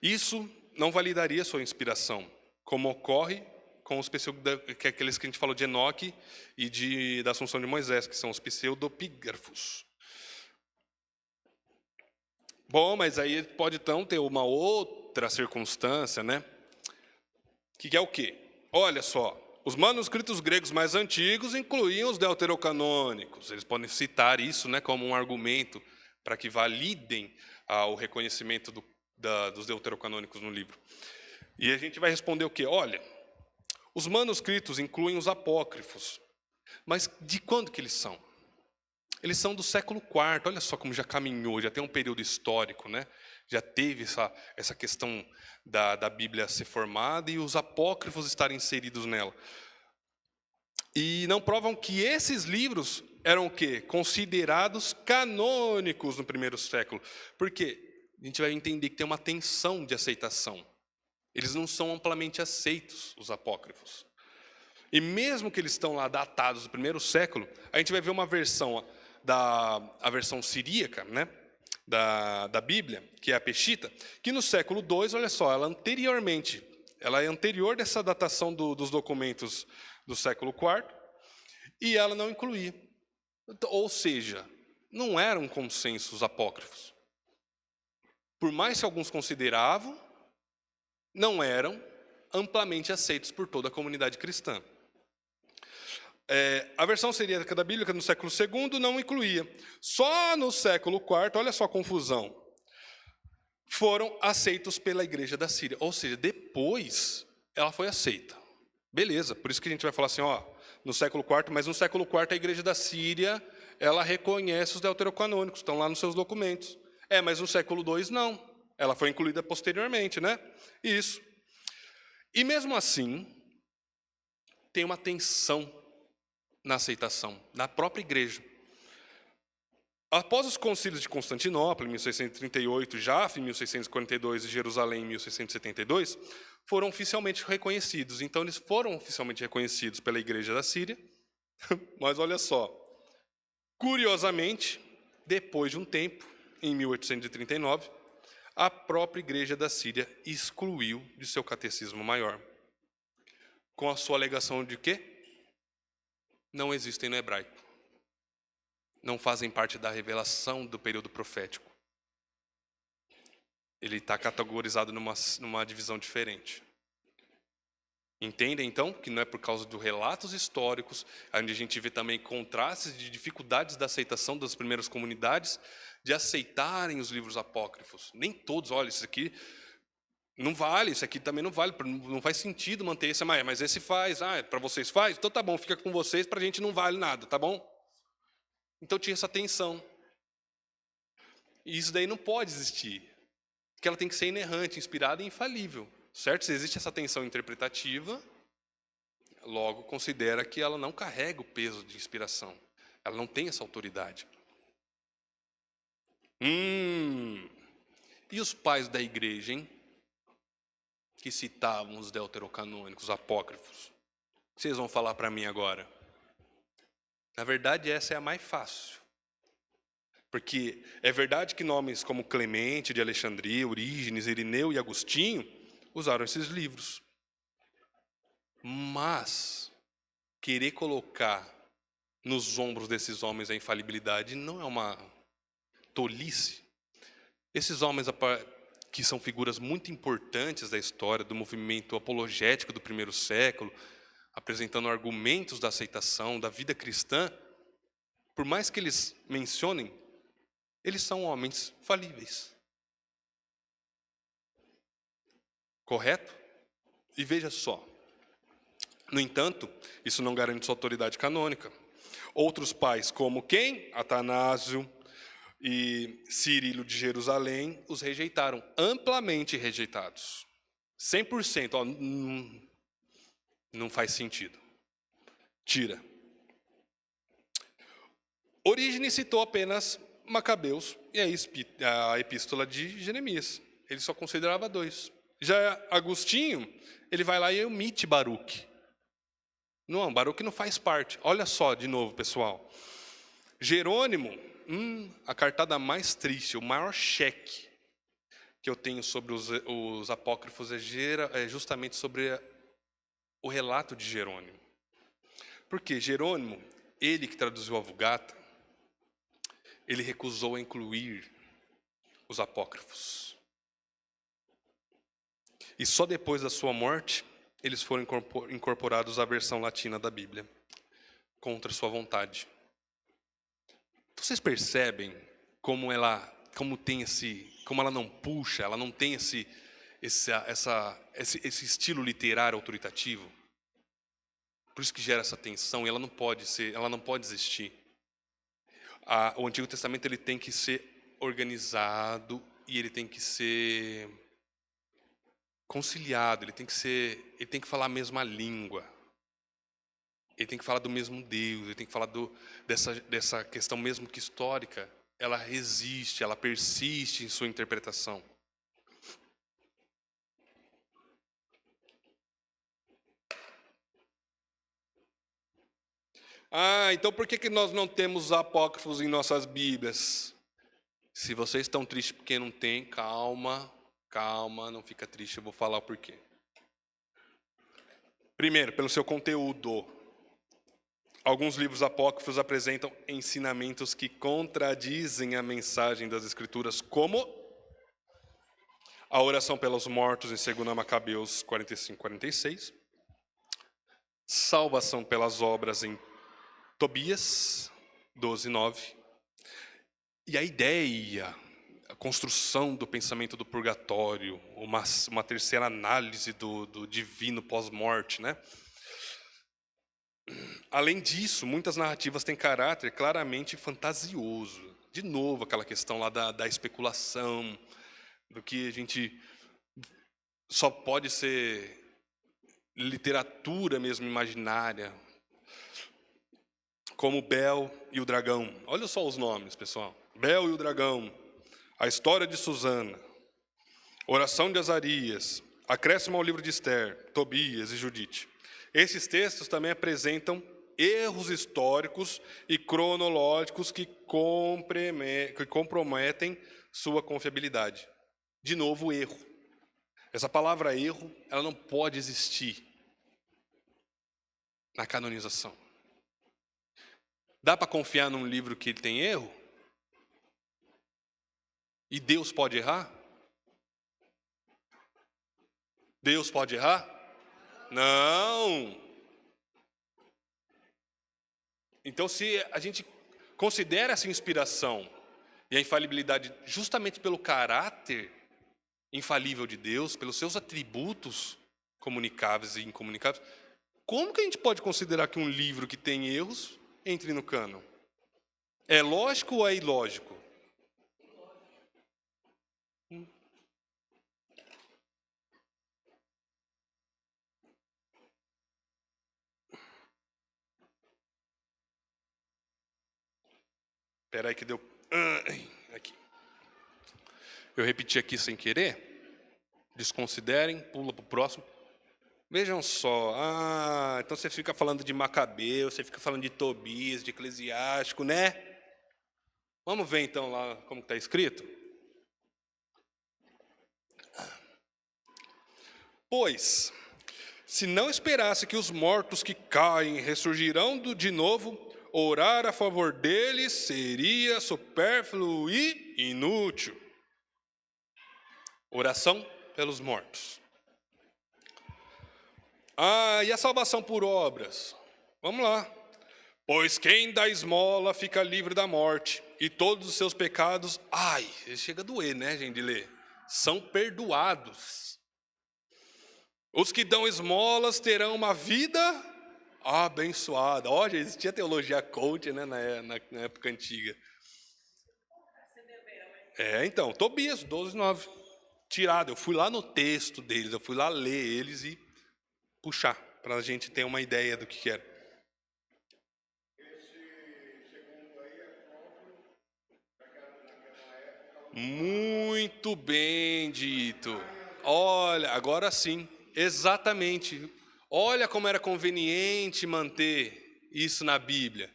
Isso não validaria sua inspiração, como ocorre com os aqueles que a gente falou de Enoque e da Assunção de Moisés, que são os pseudopígrafos. Bom, mas aí pode então ter uma outra circunstância, né? Que é o quê? Olha só, os manuscritos gregos mais antigos incluíam os deuterocanônicos. Eles podem citar isso, né, como um argumento para que validem o reconhecimento dos deuterocanônicos no livro. E a gente vai responder o quê? Olha, os manuscritos incluem os apócrifos. Mas de quando que eles são? Eles são do século IV, olha só como já caminhou, já tem um período histórico, né? Já teve essa questão da Bíblia ser formada e os apócrifos estarem inseridos nela. E não provam que esses livros eram o quê? Considerados canônicos no primeiro século. Por quê? A gente vai entender que tem uma tensão de aceitação. Eles não são amplamente aceitos, os apócrifos. E mesmo que eles estão lá datados do primeiro século, a gente vai ver uma versão... a versão siríaca, né, da Bíblia, que é a Peshita, que no século II, olha só, ela é anterior dessa datação dos documentos do século IV, e ela não incluía. Ou seja, não eram consensos apócrifos. Por mais que alguns consideravam, não eram amplamente aceitos por toda a comunidade cristã. A versão siríaca da Bíblia, no século II, não incluía. Só no século IV, olha só a confusão, foram aceitos pela igreja da Síria. Ou seja, depois ela foi aceita. Beleza, por isso que a gente vai falar assim, no século IV, mas no século IV a igreja da Síria, ela reconhece os deuterocanônicos, estão lá nos seus documentos. Mas no século II não, ela foi incluída posteriormente, né? Isso. E mesmo assim, tem uma tensão na aceitação, na própria igreja. Após os concílios de Constantinopla, em 1638, Jaffa, em 1642 e Jerusalém, em 1672, foram oficialmente reconhecidos. Então, eles foram oficialmente reconhecidos pela Igreja da Síria. Mas olha só, curiosamente, depois de um tempo, em 1839, a própria Igreja da Síria excluiu de seu catecismo maior, com a sua alegação de que não existem no hebraico. Não fazem parte da revelação do período profético. Ele está categorizado numa divisão diferente. Entendem, então, que não é por causa dos relatos históricos, onde a gente vê também contrastes de dificuldades da aceitação das primeiras comunidades, de aceitarem os livros apócrifos. Nem todos, olha, isso aqui não vale, isso aqui também não vale, não faz sentido manter esse, mas esse faz, para vocês faz? Então tá bom, fica com vocês, para a gente não vale nada, tá bom? Então tinha essa tensão. E isso daí não pode existir. Porque ela tem que ser inerrante, inspirada e infalível. Certo? Se existe essa tensão interpretativa, logo considera que ela não carrega o peso de inspiração. Ela não tem essa autoridade. E os pais da igreja, hein? Que citavam os deuterocanônicos, apócrifos. O que vocês vão falar para mim agora? Na verdade, essa é a mais fácil. Porque é verdade que nomes como Clemente de Alexandria, Orígenes, Irineu e Agostinho usaram esses livros. Mas querer colocar nos ombros desses homens a infalibilidade não é uma tolice. Esses homens que são figuras muito importantes da história do movimento apologético do primeiro século, apresentando argumentos da aceitação da vida cristã, por mais que eles mencionem, eles são homens falíveis. Correto? E veja só. No entanto, isso não garante sua autoridade canônica. Outros pais, como quem? Atanásio e Cirilo de Jerusalém, os rejeitaram, amplamente rejeitados. 100%, não faz sentido. Tira. Orígenes citou apenas Macabeus e a epístola de Jeremias. Ele só considerava 2. Já Agostinho, ele vai lá e omite Baruque. Não, Baruque não faz parte. Olha só, de novo, pessoal. Jerônimo, a cartada mais triste, o maior cheque que eu tenho sobre os apócrifos é justamente sobre o relato de Jerônimo. Porque Jerônimo, ele que traduziu a Vulgata, ele recusou incluir os apócrifos. E só depois da sua morte, eles foram incorporados à versão latina da Bíblia, contra sua vontade. Então, vocês percebem como ela não puxa, ela não tem esse estilo literário autoritativo? Por isso que gera essa tensão, e ela não pode existir. O Antigo Testamento ele tem que ser organizado e ele tem que ser conciliado, ele tem que falar a mesma língua. Ele tem que falar do mesmo Deus, ele tem que falar dessa questão mesmo que histórica, ela resiste, ela persiste em sua interpretação. Então por que nós não temos apócrifos em nossas Bíblias? Se vocês estão tristes porque não tem, calma, não fica triste, eu vou falar o porquê. Primeiro, pelo seu conteúdo. Alguns livros apócrifos apresentam ensinamentos que contradizem a mensagem das Escrituras, como a oração pelos mortos em 2 Macabeus 45:46, salvação pelas obras em Tobias 12:9, e a ideia, a construção do pensamento do purgatório, uma terceira análise do divino pós-morte, né? Além disso, muitas narrativas têm caráter claramente fantasioso. De novo, aquela questão lá da especulação, do que a gente só pode ser literatura mesmo imaginária, como Bel e o Dragão. Olha só os nomes, pessoal. Bel e o Dragão, a história de Susana, oração de Azarias, acréscimo ao livro de Esther, Tobias e Judite. Esses textos também apresentam erros históricos e cronológicos que comprometem sua confiabilidade. De novo, erro. Essa palavra erro, ela não pode existir na canonização. Dá para confiar num livro que tem erro? E Deus pode errar? Deus pode errar? Não. Então, se a gente considera essa inspiração e a infalibilidade justamente pelo caráter infalível de Deus, pelos seus atributos comunicáveis e incomunicáveis, como que a gente pode considerar que um livro que tem erros entre no cânon? É lógico ou é ilógico? Espera aí que deu... Aqui. Eu repeti aqui sem querer. Desconsiderem, pula para o próximo. Vejam só. Então você fica falando de Macabeu, você fica falando de Tobias, de Eclesiástico, né? Vamos ver então lá como está escrito? Pois, se não esperasse que os mortos que caem ressurgirão de novo, orar a favor deles seria supérfluo e inútil. Oração pelos mortos. E a salvação por obras? Vamos lá. Pois quem dá esmola fica livre da morte, e todos os seus pecados, chega a doer, né, gente, de ler, são perdoados. Os que dão esmolas terão uma vida abençoada. Olha, existia teologia coach, né, na época antiga. Então, Tobias 12:9. Tirado, eu fui lá no texto deles, eu fui lá ler eles e puxar, para a gente ter uma ideia do que era. Muito bem dito. Olha, agora sim, exatamente. Olha como era conveniente manter isso na Bíblia.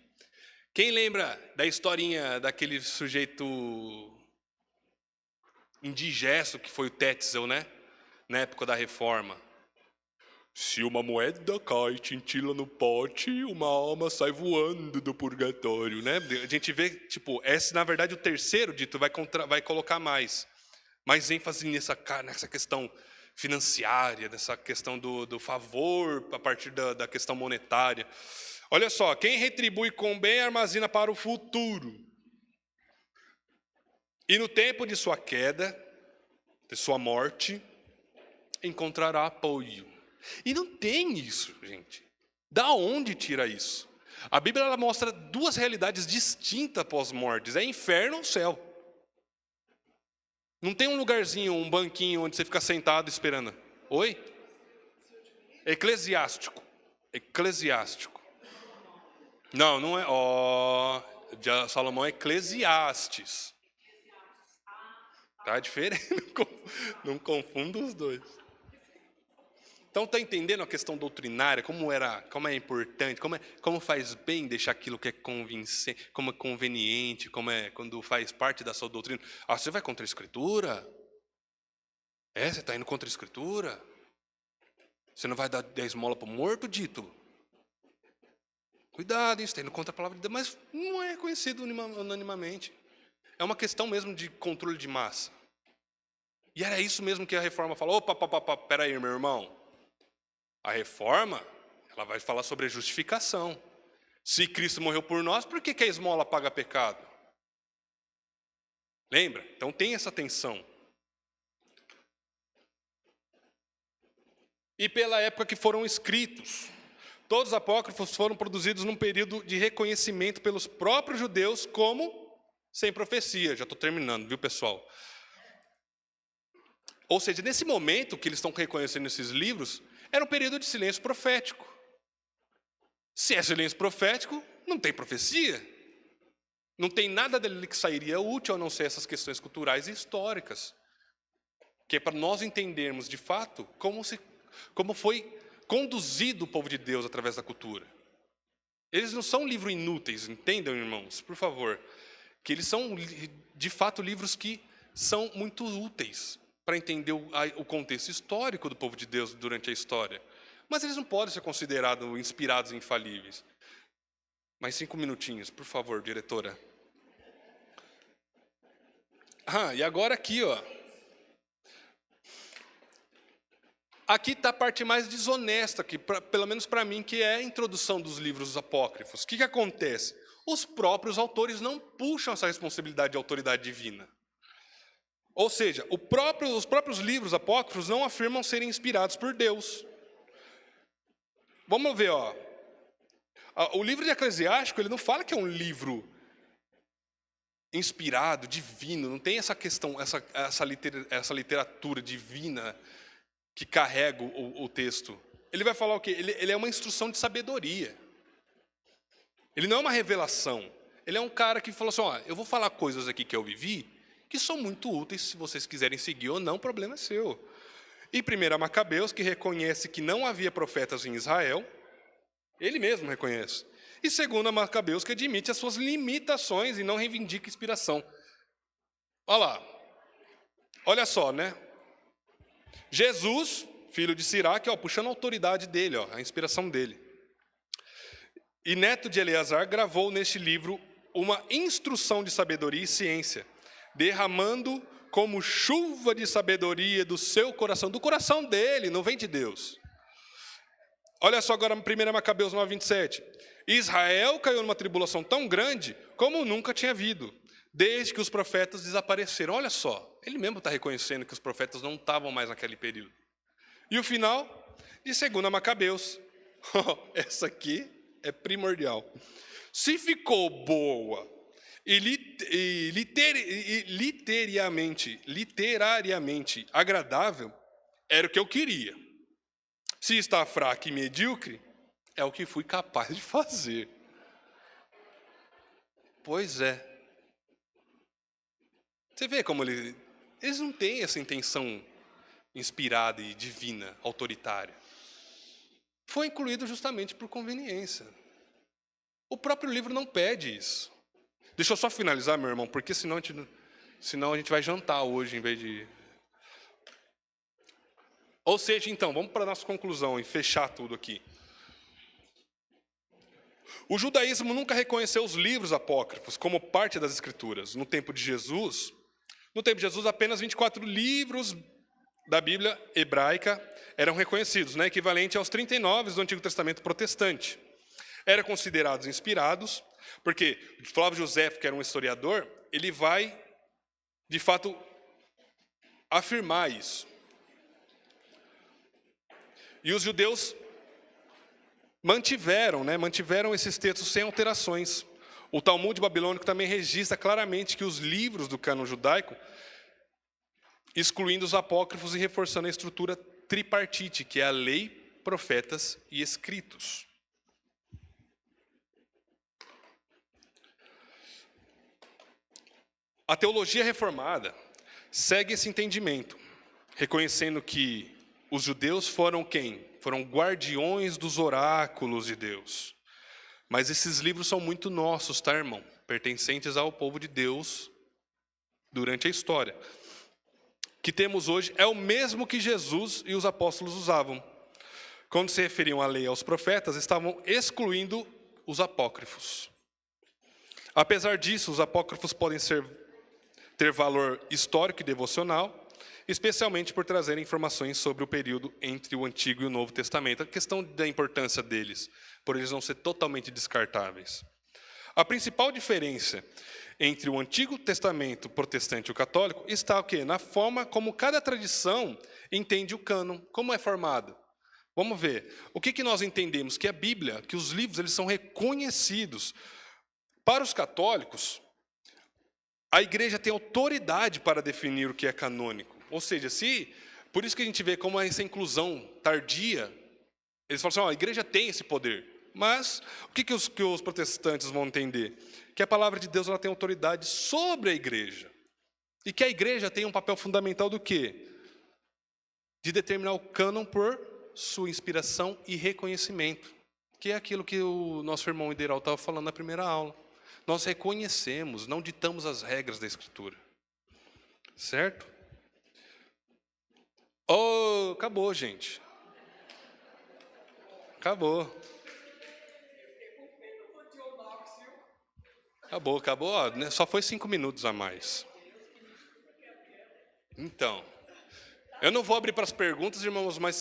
Quem lembra da historinha daquele sujeito indigesto que foi o Tetzel, né? Na época da Reforma. Se uma moeda cai e tintila no pote, uma alma sai voando do purgatório, né? A gente vê, esse na verdade o terceiro dito vai colocar mais ênfase nessa questão financiária, nessa questão do favor a partir da questão monetária. Olha só, quem retribui com bem armazena para o futuro. E no tempo de sua queda, de sua morte, encontrará apoio. E não tem isso, gente. Da onde tira isso? A Bíblia ela mostra duas realidades distintas pós-mortes. É inferno ou céu. Não tem um lugarzinho, um banquinho onde você fica sentado esperando. Oi? Eclesiástico. Eclesiástico. Não é. Salomão é Eclesiastes. Tá diferente. Não confunda os dois. Então está entendendo a questão doutrinária, como é importante, como faz bem deixar aquilo que é convincente, como é conveniente, quando faz parte da sua doutrina. Você vai contra a Escritura? Você está indo contra a Escritura? Você não vai dar 10 esmola para o morto, dito? Cuidado, hein, você está indo contra a palavra de Deus, mas não é conhecido unanimamente. É uma questão mesmo de controle de massa. E era isso mesmo que a Reforma falou. Peraí, meu irmão. A Reforma, ela vai falar sobre a justificação. Se Cristo morreu por nós, por que a esmola paga pecado? Lembra? Então tem essa tensão. E pela época que foram escritos. Todos os apócrifos foram produzidos num período de reconhecimento pelos próprios judeus como sem profecia. Já estou terminando, viu, pessoal? Ou seja, nesse momento que eles estão reconhecendo esses livros, era um período de silêncio profético. Se é silêncio profético, não tem profecia. Não tem nada dele que sairia útil a não ser essas questões culturais e históricas, que é para nós entendermos de fato como foi conduzido o povo de Deus através da cultura. Eles não são livros inúteis, entendam, irmãos, por favor, que eles são de fato livros que são muito úteis para entender o contexto histórico do povo de Deus durante a história. Mas eles não podem ser considerados inspirados e infalíveis. Mais 5 minutinhos, por favor, diretora. E agora aqui, ó. Aqui está a parte mais desonesta, pelo menos para mim, que é a introdução dos livros apócrifos. O que acontece? Os próprios autores não puxam essa responsabilidade de autoridade divina. Ou seja, os próprios livros apócrifos não afirmam serem inspirados por Deus. Vamos ver, ó. O livro de Eclesiástico, ele não fala que é um livro inspirado, divino, não tem essa questão, essa literatura divina que carrega o texto. Ele vai falar o quê? Ele é uma instrução de sabedoria. Ele não é uma revelação. Ele é um cara que falou assim, ó, eu vou falar coisas aqui que eu vivi, que são muito úteis, se vocês quiserem seguir ou não, o problema é seu. E 1 Macabeus, que reconhece que não havia profetas em Israel, ele mesmo reconhece. E 2 Macabeus, que admite as suas limitações e não reivindica inspiração. Olha lá. Olha só, né? Jesus, filho de Siraque, ó, puxando a autoridade dele, ó, a inspiração dele. E neto de Eleazar gravou neste livro uma instrução de sabedoria e ciência, derramando como chuva de sabedoria do seu coração, do coração dele, não vem de Deus. Olha só agora 1 Macabeus 9:27. Israel caiu numa tribulação tão grande como nunca tinha havido, desde que os profetas desapareceram. Olha só, ele mesmo está reconhecendo que os profetas não estavam mais naquele período. E o final de 2 Macabeus. Essa aqui é primordial. Se ficou boa e literariamente agradável, era o que eu queria. Se está fraco e medíocre, é o que fui capaz de fazer. Pois é. Você vê como eles não têm essa intenção inspirada e divina, autoritária. Foi incluído justamente por conveniência. O próprio livro não pede isso. Deixa eu só finalizar, meu irmão, porque senão a gente vai jantar hoje em vez de... Ou seja, então, vamos para a nossa conclusão e fechar tudo aqui. O judaísmo nunca reconheceu os livros apócrifos como parte das escrituras. No tempo de Jesus, apenas 24 livros da Bíblia hebraica eram reconhecidos, né, equivalente aos 39 do Antigo Testamento protestante. Eram considerados inspirados, porque Flávio José, que era um historiador, ele vai, de fato, afirmar isso. E os judeus mantiveram esses textos sem alterações. O Talmud babilônico também registra claramente que os livros do cânon judaico, excluindo os apócrifos e reforçando a estrutura tripartite, que é a lei, profetas e escritos. A teologia reformada segue esse entendimento, reconhecendo que os judeus foram quem? Foram guardiões dos oráculos de Deus. Mas esses livros são muito nossos, tá, irmão? Pertencentes ao povo de Deus durante a história. O que temos hoje é o mesmo que Jesus e os apóstolos usavam. Quando se referiam à lei e aos profetas, estavam excluindo os apócrifos. Apesar disso, os apócrifos podem ter valor histórico e devocional, especialmente por trazerem informações sobre o período entre o Antigo e o Novo Testamento. A questão da importância deles, por eles não ser totalmente descartáveis. A principal diferença entre o Antigo Testamento protestante e o católico está o quê? Na forma como cada tradição entende o cânon, como é formado. Vamos ver. O que nós entendemos? Que a Bíblia, que os livros, eles são reconhecidos. Para os católicos, a igreja tem autoridade para definir o que é canônico. Ou seja, por isso que a gente vê como essa inclusão tardia, eles falam assim, a igreja tem esse poder, Mas o que os protestantes vão entender? Que a palavra de Deus ela tem autoridade sobre a igreja. E que a igreja tem um papel fundamental do quê? De determinar o cânon por sua inspiração e reconhecimento. Que é aquilo que o nosso irmão Ideral estava falando na primeira aula. Nós reconhecemos, não ditamos as regras da Escritura. Certo? Oh, acabou, gente. Acabou. Acabou. Ó, né, só foi 5 minutos a mais. Então, eu não vou abrir para as perguntas, irmãos, mas